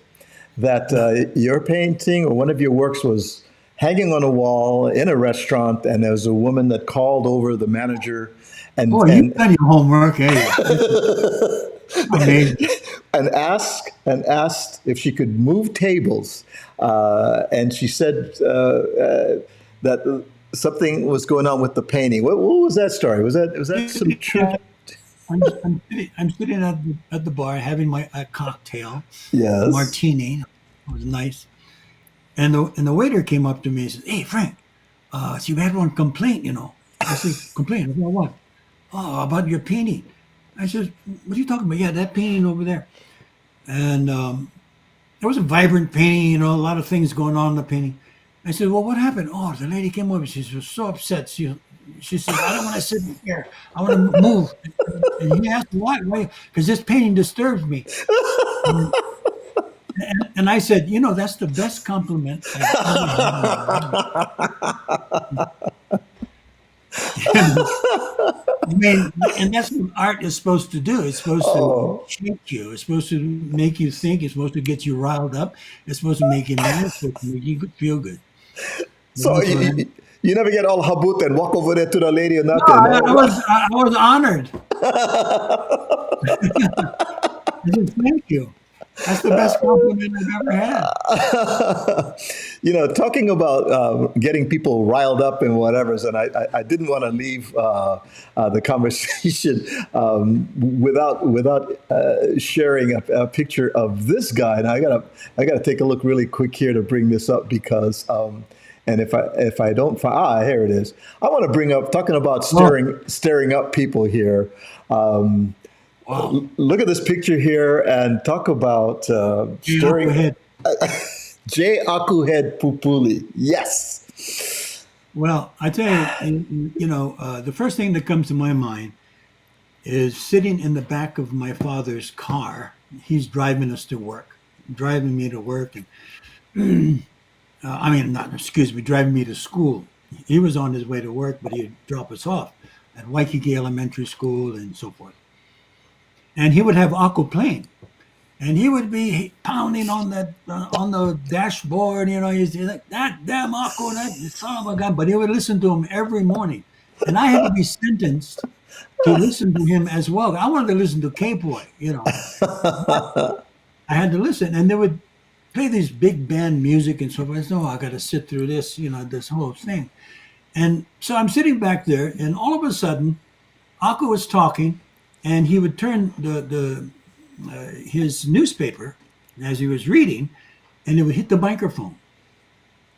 that your painting or one of your works was hanging on a wall in a restaurant, and there was a woman that called over the manager and Boy, you've done your homework, eh? Amazing. and asked if she could move tables, and she said that something was going on with the painting. What was that story? Was that some truth? I'm sitting at the bar having a cocktail, Yes. martini. It was nice. And the waiter came up to me and said, "Hey, Frank, so you had one complaint, I said, "Complaint about what?" "Oh, about your painting." I said, "What are you talking about?" "Yeah, that painting over there." And it was a vibrant painting, a lot of things going on in the painting. I said, "Well, what happened?" "Oh, the lady came over. She was so upset. She said, I don't want to sit here. I want to move." And he asked, "Why?" "Because this painting disturbs me." And I said, "That's the best compliment I've ever had." I mean, and that's what art is supposed to do. It's supposed to shake you. It's supposed to make you think. It's supposed to get you riled up. It's supposed to make you mad. It's supposed to make you feel good. So you never get all habut and walk over there to the lady or No, nothing. I was honored. I said, "Thank you. That's the best compliment I've ever had." Talking about getting people riled up and whatever, and I didn't want to leave the conversation without sharing a picture of this guy. And I gotta take a look really quick here to bring this up because. And if I don't find here it is. I want to bring up talking about staring up people here. Wow. Look at this picture here and talk about staring. Ahead. J. Akuhead Pupuli. Yes. Well, I tell you, the first thing that comes to my mind is sitting in the back of my father's car. He's driving me to work, and driving me to school. He was on his way to work, but he'd drop us off at Waikiki Elementary School and so forth. And he would have Aku playing, and he would be pounding on the dashboard. He's like, "That damn Aku, that son of a gun!" But he would listen to him every morning, and I had to be sentenced to listen to him as well. I wanted to listen to K-Boy, I had to listen, and they would play these big band music and so forth. I said, "Oh, I got to sit through this, this whole thing." And so I'm sitting back there, and all of a sudden, Aku was talking. And he would turn his newspaper as he was reading, and it would hit the microphone.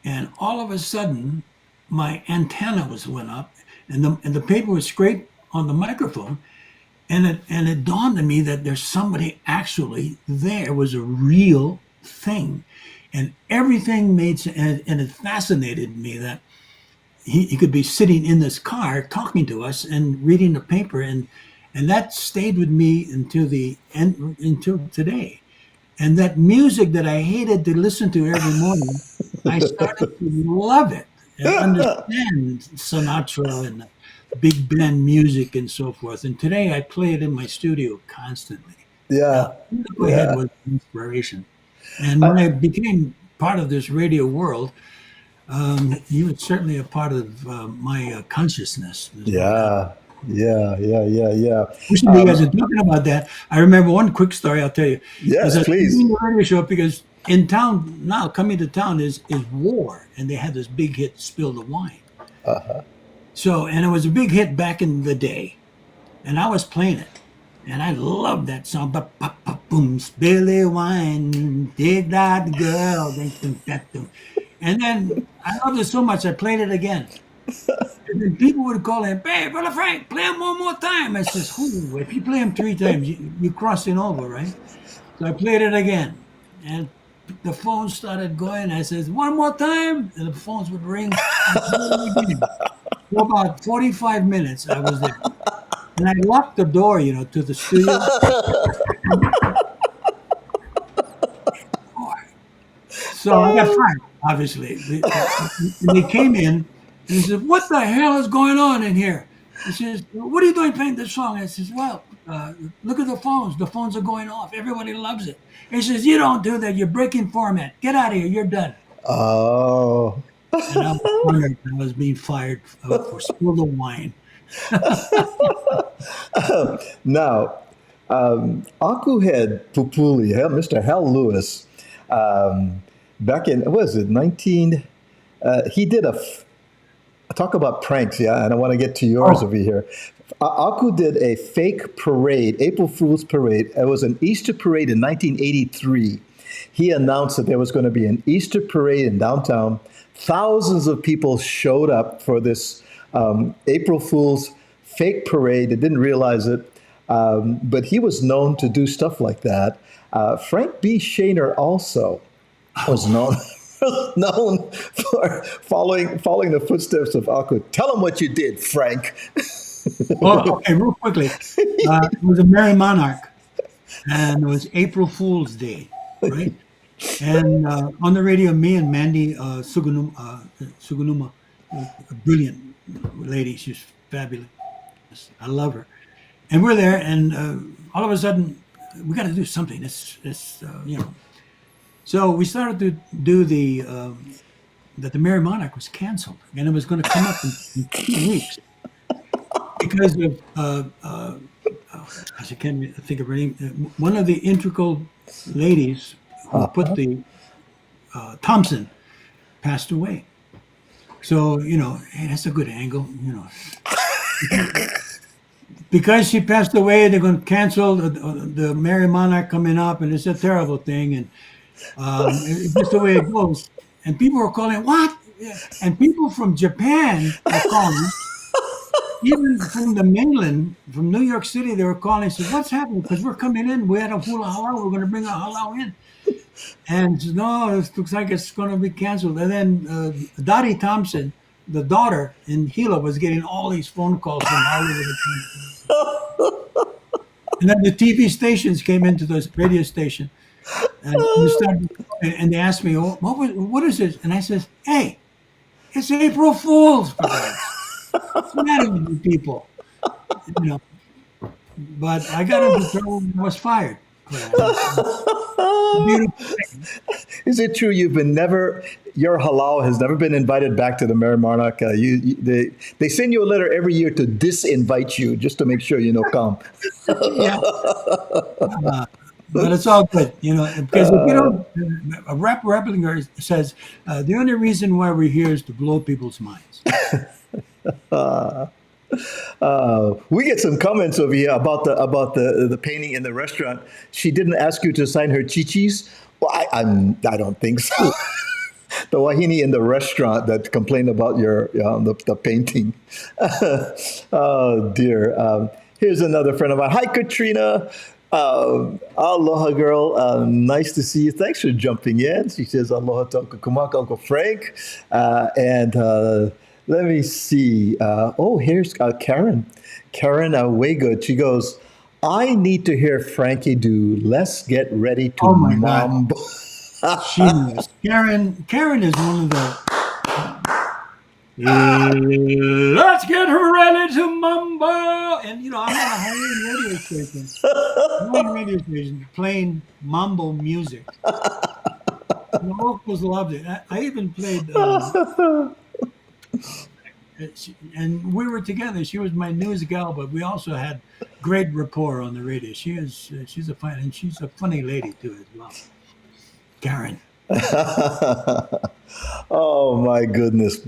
And all of a sudden, my antenna went up, and the paper was scraped on the microphone, and it dawned on me that there's somebody actually there. It was a real thing, and everything made sense. And it fascinated me that he could be sitting in this car talking to us and reading the paper, and that stayed with me until today. And that music that I hated to listen to every morning, I started to love it and understand Sinatra and big band music and so forth. And today I play it in my studio constantly. Yeah. My head Yeah. was inspiration. And when I became part of this radio world, he was certainly a part of my consciousness. There's no doubt. Yeah. Yeah. Yeah. Yeah. Yeah. Recently, you guys are talking about that. I remember one quick story I'll tell you. Yes, Is please. doing the radio show because in town now, coming to town is war, and they had this big hit, "Spill the Wine." So, and it was a big hit back in the day, and I was playing it, and I loved that song. But pop, pop, boom, spill the wine, dig that girl, ding, ding, ding, ding. And then I loved it so much, I played it again. And then people would call in, "Hey, Brother Frank, play him one more time." I says, "Who? If you play him 3 times, you're crossing over, right?" So I played it again, and the phone started going. I says, "One more time," and the phones would ring. I played it again. For about 45 minutes, I was there, and I locked the door, to the studio. So I got fired, obviously. And they came in and he said, "What the hell is going on in here?" He says, "What are you doing playing this song?" I says, "Well, look at the phones. The phones are going off. Everybody loves it." He says, "You don't do that. You're breaking format. Get out of here. You're done." Oh. And I was wondering if I was being fired for Spill the Wine. Now, Aku had Pupuli, Mr. Hal Lewis, back in, what was it, 19, he did talk about pranks, yeah, and I want to get to yours over here. Aku did a fake parade, April Fool's parade. It was an Easter parade in 1983. He announced that there was going to be an Easter parade in downtown. Thousands of people showed up for this April Fool's fake parade. They didn't realize it, but he was known to do stuff like that. Frank B. Shaner also was known for following the footsteps of Aku. Tell him what you did, Frank. Well, okay, real quickly. It was a Merry Monarch, and it was April Fool's Day, right? And on the radio, me and Mandy Sugunuma, a brilliant lady, she's fabulous. I love her. And we're there, and all of a sudden, we got to do something. So we started to do that the Merry Monarch was canceled, and it was going to come up in 2 weeks because of I can't think of her name. One of the integral ladies who put the Thompson passed away. So hey, that's a good angle. Because she passed away, they're going to cancel the Merry Monarch coming up, and it's a terrible thing. And it's just the way it goes. And people were calling, "What?" And people from Japan were calling. Even from the mainland, from New York City, they were calling and said, "What's happening? Because we're coming in. We had a hula halau. We're going to bring a halau in." And said, "No, it looks like it's going to be canceled." And then Dottie Thompson, the daughter in Gila, was getting all these phone calls from all over the country. And then the TV stations came into the radio station. And they asked me, "What is this?" And I says, "Hey, it's April Fool's." What's the matter with you people? But I got into trouble and I was fired. Is it true your halal has never been invited back to the Merry Monarch? They send you a letter every year to disinvite you just to make sure come. Yeah. But it's all good, because if a rap replica says the only reason why we're here is to blow people's minds. We get some comments over here about the painting in the restaurant. She didn't ask you to sign her chichis. Well, I don't think so. The wahine in the restaurant that complained about the painting. Oh dear. Here's another friend of mine. Hi, Katrina. Aloha, girl. Nice to see you. Thanks for jumping in. She says aloha to Uncle Kumaka, Uncle Frank, and. Let me see. Here's Karen. Karen Waygood. She goes, "I need to hear Frankie do Let's Get Ready to Mambo." She knows. Karen is one of the Let's get ready to mambo. And I'm on a Hawaiian radio station playing mambo music. The locals loved it. I even played, and we were together. She was my news gal, but we also had great rapport on the radio. She's a funny lady too as well. Karen. Oh my goodness,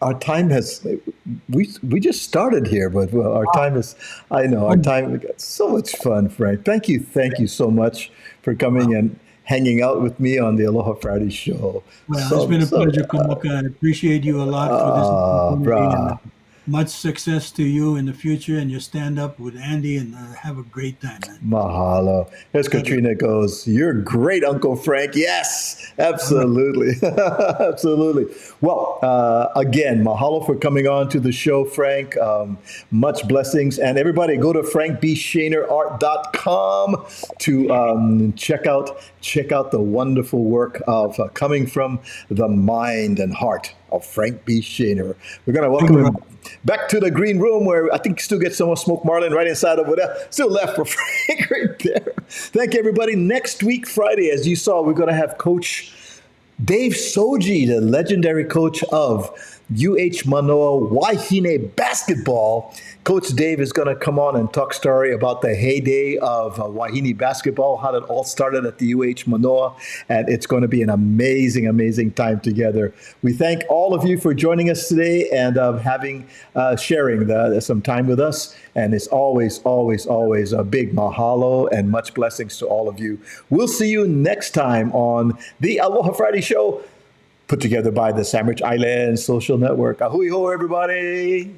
our time has we just started here, but our time is. I know our time. We got so much fun, Frank. Thank you so much for coming and hanging out with me on the Aloha Friday show. Well, it's been a pleasure, Kamaka. I appreciate you a lot for this opportunity. Much success to you in the future, and you stand up with Andy and have a great time, man. Mahalo. As Katrina goes, you're great, Uncle Frank. Yes, absolutely. Absolutely. Well, again, mahalo for coming on to the show, Frank. Much blessings. And everybody go to frankbshainerart.com to check out the wonderful work of coming from the mind and heart of Frank B. Shainer. We're going to welcome him back to the green room where I think still get some more Smoke Marlin right inside over there. Still left for Frank right there. Thank you, everybody. Next week, Friday, as you saw, we're going to have Coach Dave Soji, the legendary coach of UH Manoa Wahine basketball. Coach Dave is going to come on and talk story about the heyday of Wahine basketball, how it all started at the UH Manoa, and it's going to be an amazing, amazing time together. We thank all of you for joining us today and sharing some time with us. And it's always, always, always a big mahalo and much blessings to all of you. We'll see you next time on the Aloha Friday show, put together by the Sandwich Islands Social Network. Ahui ho, everybody.